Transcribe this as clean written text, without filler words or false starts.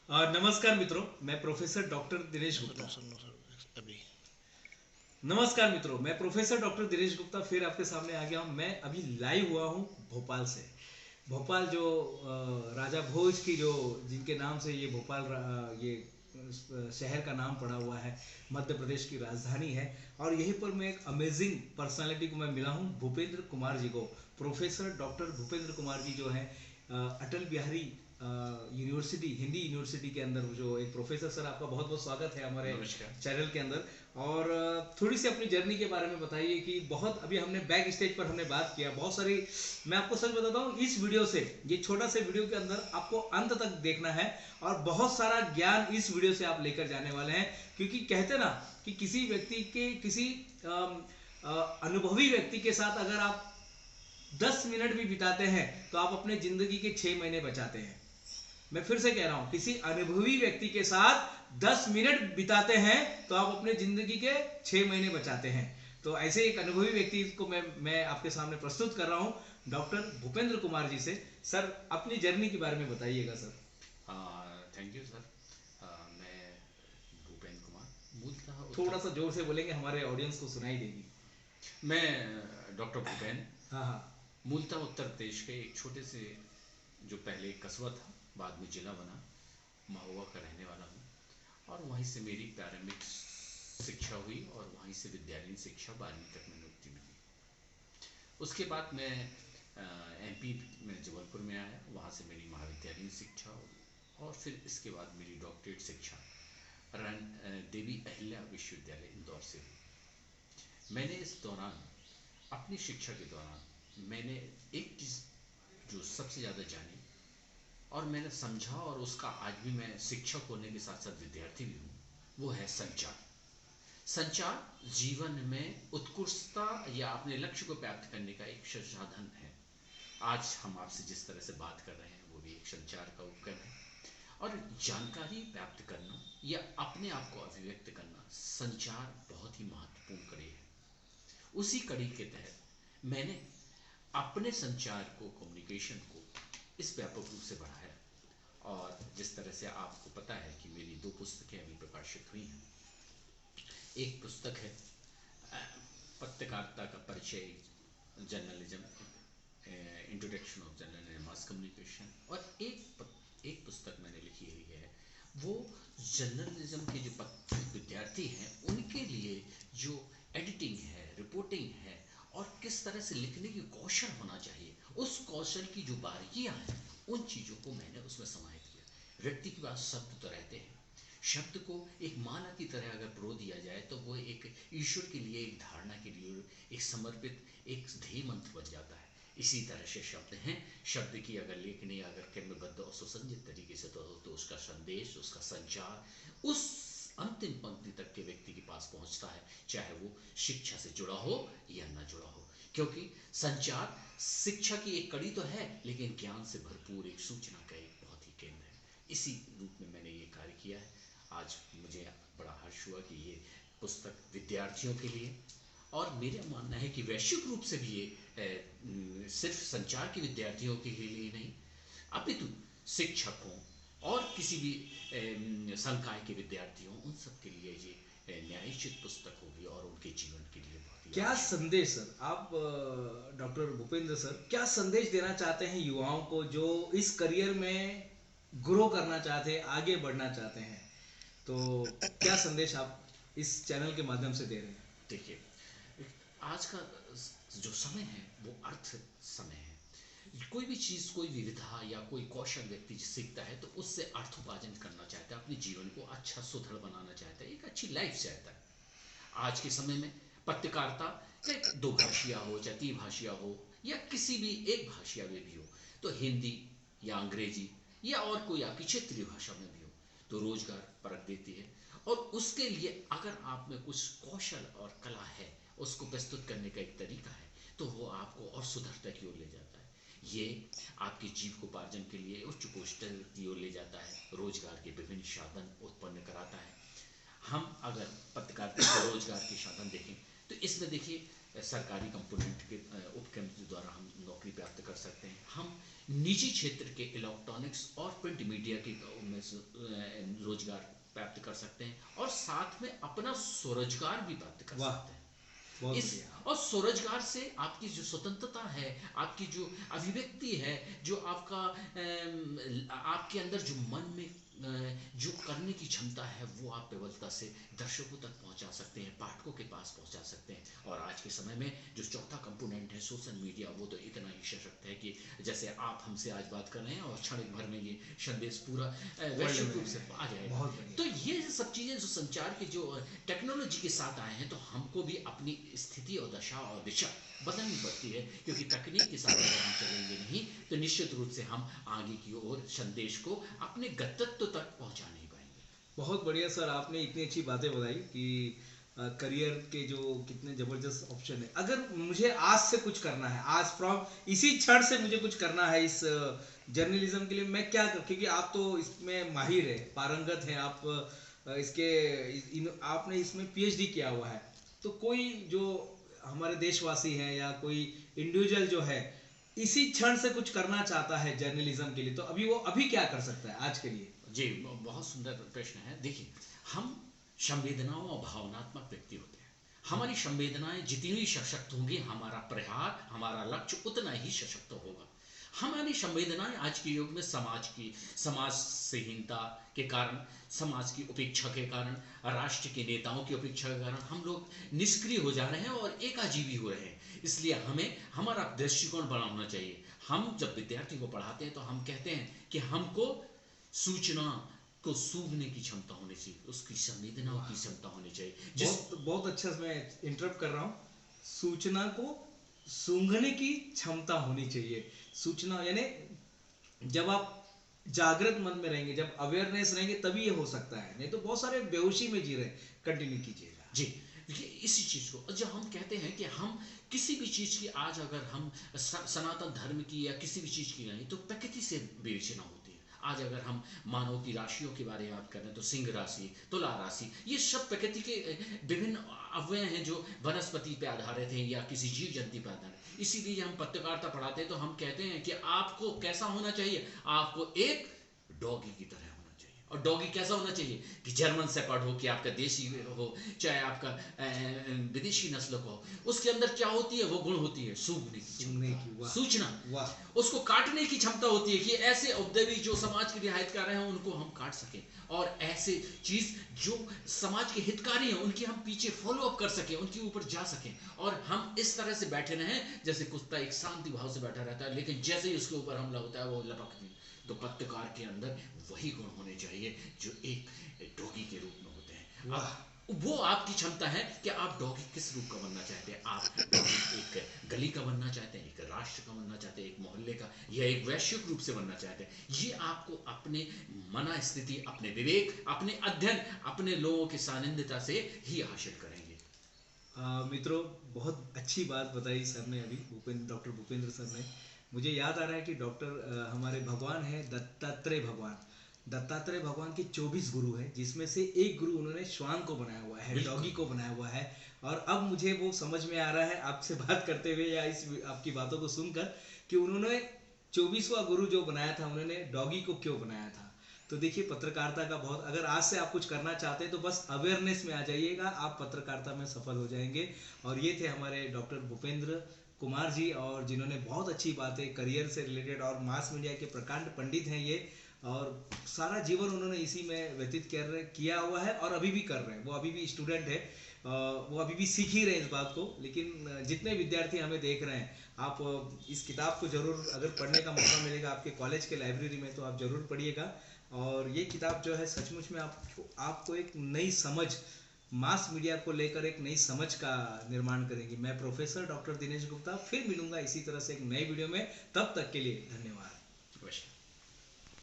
नमस्कार मित्रों, मैं प्रोफेसर डॉक्टर दिनेश गुप्ता। अभी नमस्कार मित्रों, मैं प्रोफेसर डॉक्टर दिनेश गुप्ता फिर आपके सामने आ गया हूँ। मैं अभी लाइव हुआ हूँ भोपाल से। भोपाल जो राजा भोज की जो जिनके नाम से ये ये शहर का नाम पड़ा हुआ है, मध्य प्रदेश की राजधानी है। और यहीं पर मैं एक अमेजिंग पर्सनालिटी को मैं मिला हूँ, भूपेंद्र कुमार जी को। प्रोफेसर डॉक्टर भूपेंद्र कुमार जी जो है अटल बिहारी यूनिवर्सिटी, हिंदी यूनिवर्सिटी के अंदर जो एक प्रोफेसर। सर, आपका बहुत बहुत स्वागत है हमारे नमस्कार। चैनल के अंदर। और थोड़ी सी अपनी जर्नी के बारे में बताइए कि बहुत अभी हमने बैक स्टेज पर हमने बात किया बहुत सारी। मैं आपको सच बताता हूँ, इस वीडियो से, ये छोटा से वीडियो के अंदर आपको अंत तक देखना है और बहुत सारा ज्ञान इस वीडियो से आप लेकर जाने वाले हैं। क्योंकि कहते ना कि किसी व्यक्ति के किसी अनुभवी व्यक्ति के साथ अगर आप 10 मिनट भी बिताते हैं तो आप अपने जिंदगी के 6 महीने बचाते हैं। मैं फिर से कह रहा हूं, किसी अनुभवी व्यक्ति के साथ 10 मिनट बिताते हैं तो आप अपने जिंदगी के 6 महीने बचाते हैं। तो ऐसे एक अनुभवी व्यक्ति को मैं आपके सामने प्रस्तुत कर रहा हूं, डॉक्टर भूपेंद्र कुमार जी से। सर, अपनी जर्नी के बारे में बताइएगा सर। Thank you sir. मैं भूपेंद्र कुमार, मूलतः थोड़ा उत्तर। सा जोर से बोलेंगे, हमारे ऑडियंस को सुनाई देगी। मैं डॉक्टर भूपेंद्र, हाँ हाँ। मूलतः उत्तर प्रदेश के एक छोटे से, जो पहले एक कस्बा था, बाद में जिला बना, महुआ का रहने वाला हूँ। और वहीं से मेरी प्रारंभिक शिक्षा हुई और वहीं से विद्यालयीन शिक्षा 12वीं तक मैंने उत्तीर्ण की। उसके बाद मैं एमपी में जबलपुर में आया, वहाँ से मेरी महाविद्यालयीन शिक्षा हुई और फिर इसके बाद मेरी डॉक्टरेट शिक्षा देवी अहिल्या विश्वविद्यालय इंदौर से हुई। मैंने इस दौरान, अपनी शिक्षा के दौरान, मैंने एक चीज़ जो सबसे ज़्यादा जानी और मैंने समझा, और उसका आज भी मैं शिक्षक होने के साथ साथ विद्यार्थी भी हूँ, वो है संचार। संचार जीवन में उत्कृष्टता या अपने लक्ष्य को प्राप्त करने का एक साधन है। आज हम आपसे जिस तरह से बात कर रहे हैं वो भी एक संचार का उपकरण है। और जानकारी प्राप्त करना या अपने आप को अभिव्यक्त करना, संचार बहुत ही महत्वपूर्ण कड़ी है। उसी कड़ी के तहत मैंने अपने संचार को, कम्युनिकेशन को इस व्यापक रूप से बढ़ाया। और जिस तरह से आपको पता है कि मेरी 2 पुस्तकें अभी प्रकाशित हुई हैं। एक पुस्तक है पत्रकारिता का परिचय, journalism, introduction of journal and mass communication. और एक पुस्तक मैंने लिखी हुई है, वो जर्नलिज्म के जो विद्यार्थी हैं उनके लिए जो एडिटिंग है, रिपोर्टिंग है और किस तरह से लिखने की कौशल होना चाहिए, उस कौशल की जो बारीकियां हैं, उन चीज़ों को मैंने उसमें समाहित किया। व्यक्ति के पास शब्द तो रहते हैं, शब्द को एक माला की तरह अगर पिरो दिया जाए तो वो एक ईश्वर के लिए, एक धारणा के लिए, एक समर्पित, एक ध्येय मंत्र बन जाता है। इसी तरह से शब्द हैं। शब्द की अगर लेखनी अगर क्रमबद्ध और सुसंजित तरीके से तो उसका संदेश, उसका संचार उस अंतिम पंक्ति तक के व्यक्ति के पास पहुंचता है, चाहे वो शिक्षा से जुड़ा हो या न जुड़ा हो। क्योंकि संचार शिक्षा की एक कड़ी तो है, लेकिन ज्ञान से भरपूर एक सूचना का एक बहुत ही केंद्र है। इसी रूप में मैंने ये कार्य किया है। आज मुझे बड़ा हर्ष हुआ कि ये पुस्तक विद्यार्थियों के लिए, और मेरा मानना है कि वैश्विक रूप से भी ये सिर्फ संचार के विद्यार्थियों के लिए नहीं, अपितु शिक्षकों और किसी भी संकाय के विद्यार्थियों, उन सब के लिए ये न्यायोचित पुस्तक होगी और उनके जीवन के लिए बहुत ही क्या आवश्यक। संदेश सर, आप डॉक्टर भूपेंद्र सर क्या संदेश देना चाहते हैं युवाओं को जो इस करियर में ग्रो करना चाहते हैं, आगे बढ़ना चाहते हैं? तो क्या संदेश आप इस चैनल के माध्यम से दे रहे हैं? देखिए, आज का जो समय है वो अर्थ समय है। कोई भी चीज़, कोई भी विधा या कोई कौशल व्यक्ति सीखता है तो उससे अर्थोपार्जन करना चाहता है, अपने जीवन को अच्छा सुदृढ़ बनाना चाहता है, एक अच्छी लाइफ चाहता है। आज के समय में पत्रकारिता, चाहे 2 भाषिया हो, चाहे 3 भाषिया हो, या किसी भी एक भाषिया में भी हो, तो हिंदी या अंग्रेजी या और कोई आपकी क्षेत्रीय भाषा में भी हो, तो रोजगार परक देती है। और उसके लिए अगर आप में कुछ कौशल और कला है, उसको प्रस्तुत करने का एक तरीका है, तो वो आपको और सुधरता की ओर ले जाता है। ये आपके जीविकोपार्जन के लिए उच्च कौशल की ओर ले जाता है, रोजगार के विभिन्न साधन उत्पन्न कराता है। हम अगर पत्रकारिता के रोजगार के साधन देखें तो इसमें देखिए, सरकारी कंपोनेंट के उपक्रम के द्वारा हम नौकरी प्राप्त कर सकते हैं। हम निजी क्षेत्र के इलेक्ट्रॉनिक्स और प्रिंट मीडिया के में रोजगार प्राप्त कर सकते हैं और साथ में अपना स्वरोजगार भी प्राप्त कर सकते हैं। बहुत इस और स्वरोजगार से आपकी जो स्वतंत्रता है, आपकी जो अभिव्यक्ति है, जो आपका आपके अंदर जो मन में जो करने की क्षमता है, वो आप प्रबलता से दर्शकों तक पहुंचा सकते हैं, पाठकों के पास पहुंचा सकते हैं। और आज के समय में जो चौथा कंपोनेंट है सोशल मीडिया, वो तो इतना ही सशक्त है कि जैसे आप हमसे आज बात कर रहे हैं और क्षण भर में ये संदेश पूरा वैश्विक रूप से आ जाएगा। तो ये सब चीज़ें जो संचार के जो टेक्नोलॉजी के साथ आए हैं, तो हमको भी अपनी स्थिति और दशा और दिशा बदलनी पड़ती है, क्योंकि तकनीक के साथ अगर हम चलेंगे नहीं तो निश्चित रूप से हम आगे की ओर संदेश को अपने गंतव्य तक पहुंचा नहीं पाएंगे। बहुत बढ़िया सर, आपने इतनी अच्छी बातें बताई कि करियर के जो कितने जबरदस्त ऑप्शन है। अगर मुझे आज से कुछ करना है, आज फ्रॉम इसी क्षण से मुझे कुछ करना है इस जर्नलिज्म के लिए, मैं क्या कर, क्योंकि आप तो इसमें माहिर है, पारंगत हैं आप, आपने इसमें पीएचडी किया हुआ है, तो कोई जो हमारे देशवासी हैं या कोई इंडिविजुअल जो है इसी क्षण से कुछ करना चाहता है जर्नलिज्म के लिए, तो अभी वो अभी क्या कर सकता है आज के लिए? जी, बहुत सुंदर प्रश्न है। देखिए, हम संवेदनाओं और भावनात्मक व्यक्ति होते हैं। हमारी संवेदनाएं जितनी सशक्त होंगी, हमारा प्रहार, हमारा लक्ष्य उतना ही सशक्त होगा। हमारी संवेदनाएं आज के युग में समाज सेहीनता के कारण, समाज की उपेक्षा के कारण, राष्ट्र के नेताओं की उपेक्षा के कारण हम लोग निष्क्रिय हो जा रहे हैं और एकाजीवी हो रहे हैं। इसलिए हमें हमारा दृष्टिकोण बड़ा होना चाहिए। हम जब विद्यार्थी को पढ़ाते हैं तो हम कहते हैं कि हमको सूचना को सूंघने की क्षमता होनी चाहिए, उसकी संवेदनाओं की क्षमता होनी चाहिए। बहुत अच्छा, मैं इंटरप्ट कर रहा हूँ, सूचना को सूंघने की क्षमता होनी चाहिए। सूचना यानी जब आप जागृत मन में रहेंगे, जब अवेयरनेस रहेंगे, तभी ये हो सकता है, नहीं तो बहुत सारे बेहोशी में जी रहे। कंटिन्यू कीजिएगा। जी, इसी चीज को जब हम कहते हैं कि हम किसी भी चीज की, आज अगर हम सनातन धर्म की या किसी भी चीज की नहीं, तो प्रकृति से विवेचना होती है। आज अगर हम मानव की राशियों के बारे में बात करें तो सिंह राशि, तुला राशि, ये सब प्रकृति के विभिन्न अवयव हैं जो वनस्पति पे आधारित हैं या किसी जीव जंतु पर आधारित। इसीलिए हम पत्रकारिता पढ़ाते हैं तो हम कहते हैं कि आपको कैसा होना चाहिए, आपको एक डॉगी की तरह होना चाहिए। और डॉगी कैसा होना चाहिए कि जर्मन शेपर्ड हो, कि आपका देसी हो, चाहे आपका विदेशी नस्ल का हो, उसके अंदर क्या होती है, वो गुण होती है सूंघने की, सूचना, उसको काटने की क्षमता होती है कि ऐसे उपद्रवी जो समाज के रियायतकार हैं उनको हम काट सकें, और ऐसे चीज जो समाज के हितकारी हैं उनकी हम पीछे फॉलो अप कर सकें, उनके ऊपर जा सकें। और हम इस तरह से बैठे रहें जैसे कुत्ता एक शांति भाव से बैठा रहता है, लेकिन जैसे ही उसके ऊपर हमला होता है वो लपकती है। तो पत्रकार के अंदर वही गुण होने चाहिए जो एक डॉगी के रूप में होते हैं। वो आपकी क्षमता है कि आप डॉगी किस रूप का बनना चाहते हैं। आप डॉगी एक गली का बनना चाहते हैं, एक राष्ट्र का बनना चाहते हैं, एक मोहल्ले का, या एक वैश्विक रूप से बनना चाहते हैं। ये आपको अपने मना स्थिति, अपने विवेक, अपने अध्ययन, अपने लोगों की सानिध्यता से ही हासिल करेंगे। मित्रों, बहुत अच्छी बात बताई सर ने अभी, डॉक्टर भूपेंद्र सर ने। मुझे याद आ रहा है कि डॉक्टर हमारे भगवान है दत्तात्रेय भगवान। दत्तात्रेय भगवान के 24 गुरु हैं, जिसमें से एक गुरु उन्होंने श्वान को बनाया हुआ है, डॉगी को बनाया हुआ है। और अब मुझे वो समझ में आ रहा है आपसे बात करते हुए या इस आपकी बातों को सुनकर कि उन्होंने 24वां गुरु जो बनाया था, उन्होंने डॉगी को क्यों बनाया था। तो देखिए, पत्रकारिता का बहुत, अगर आज से आप कुछ करना चाहते हैं तो बस अवेयरनेस में आ जाइएगा, आप पत्रकारिता में सफल हो जाएंगे। और ये थे हमारे डॉक्टर भूपेंद्र कुमार जी, और जिन्होंने बहुत अच्छी बातें करियर से रिलेटेड, और मास मीडिया के प्रकांड पंडित हैं ये, और सारा जीवन उन्होंने इसी में व्यतीत किया हुआ है और अभी भी कर रहे हैं। वो अभी भी स्टूडेंट है, वो अभी भी सीख ही रहे हैं इस बात को। लेकिन जितने विद्यार्थी हमें देख रहे हैं, आप इस किताब को जरूर, अगर पढ़ने का मौका मिलेगा आपके कॉलेज के लाइब्रेरी में, तो आप जरूर पढ़िएगा। और ये किताब जो है सचमुच में आपको एक नई समझ, मास मीडिया को लेकर एक नई समझ का निर्माण करेंगी। मैं प्रोफेसर डॉक्टर दिनेश गुप्ता फिर मिलूंगा इसी तरह से एक नए वीडियो में। तब तक के लिए धन्यवाद।